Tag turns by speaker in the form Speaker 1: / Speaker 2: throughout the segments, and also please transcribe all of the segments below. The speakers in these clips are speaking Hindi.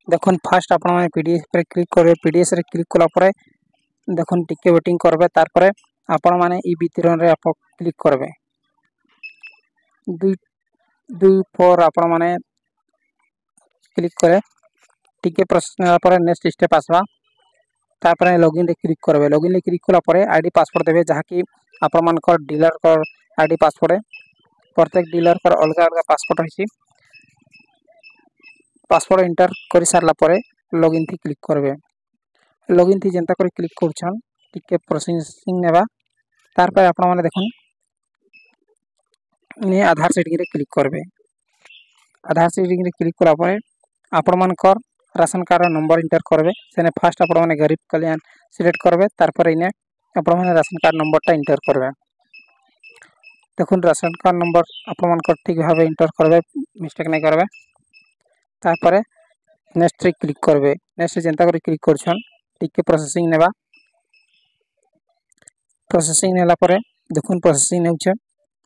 Speaker 1: देखो फास्ट आपण माने पीडीएफ पर क्लिक करबे। पीडीएफ रे क्लिक कला परे देखो टिके वेटिंग करबे। तार परे आपण माने ई वितरण रे आप क्लिक करबे। दुई फोर आपण माने क्लिक करे टिके प्रोसेस ना परे नेक्स्ट स्टेप आसबा। तार परे लॉगिन रे क्लिक करबे। लॉगिन रे क्लिक कला परे आईडी पासवर्ड देबे जहा कि आपण मान को डीलर को आईडी पासवर्ड प्रत्येक डीलर कर अलग अलग पासवर्ड होइछि। पासवर्ड एंटर कर सारला परे लॉगिन थी क्लिक करबे। लॉगिन थी जेंता कर क्लिक करछन टिके प्रोसेसिंग नेबा। तार पर आपण माने देखन ने आधार सेटिंग रे क्लिक करबे। आधार सेटिंग रे क्लिक कला परे आपण मान को राशन कार्ड नंबर एंटर करबे। सेने फास्ट आपण माने गरीब कल्याण सिलेक्ट करबे। तार पर इने आपण माने राशन कार्ड नंबर ता एंटर करबे। देखुन राशन कार्ड नंबर आपण मान को ठीक भाबे एंटर करबे, मिस्टेक नै करबे। तार परे नेक्स्ट रे क्लिक करबे। नेक्स्ट जेंता कर क्लिक करछन टिके प्रोसेसिंग नेबा। प्रोसेसिंग नेला परे देखुन प्रोसेसिंग नेउछे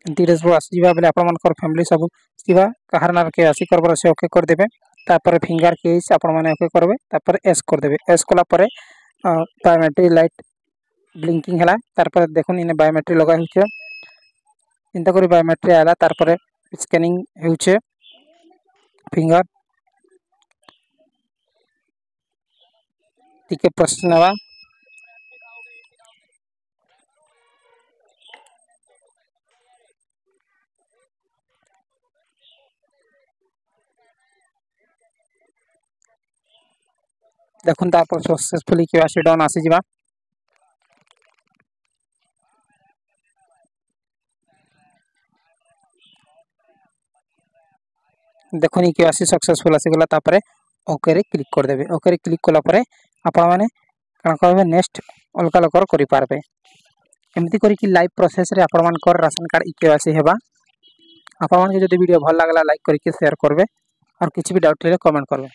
Speaker 1: इंटीरियर्स बो आसी जिबा बेले आपण मान को फैमिली सब सिवा कहार नार के आसी करबर से ओके कर देबे। तार परे फिंगर केस आपण माने ओके करबे। तार परे एस कर देबे। एस कला परे बायोमेट्रिक लाइट ब्लिंकिंग हला। तार परे देखुन इने बायोमेट्रिक लगा हिचे चिंता करी बायोमेट्रिक आला। तार परे स्कैनिंग हेउछे फिंगर टिके प्रोसेस नवा। देखुन तार पर सक्सेसफुली केवासी डाउन आसी जिबा। देखुन केवासी सक्सेसफुल आसी गला। तापरे ओके रे क्लिक कर देबे। ओके रे क्लिक कला परे आपण माने कण करबे नेक्स्ट अलका लकर करि पारबे। एमती करी कि लाइव प्रोसेस रे आपण मान कर राशन कार्ड केवासी हेबा। आपण मान के जदि वीडियो भल लागला लाइक करि के शेयर करबे और किछि भी डाउट ले कमेंट करबे।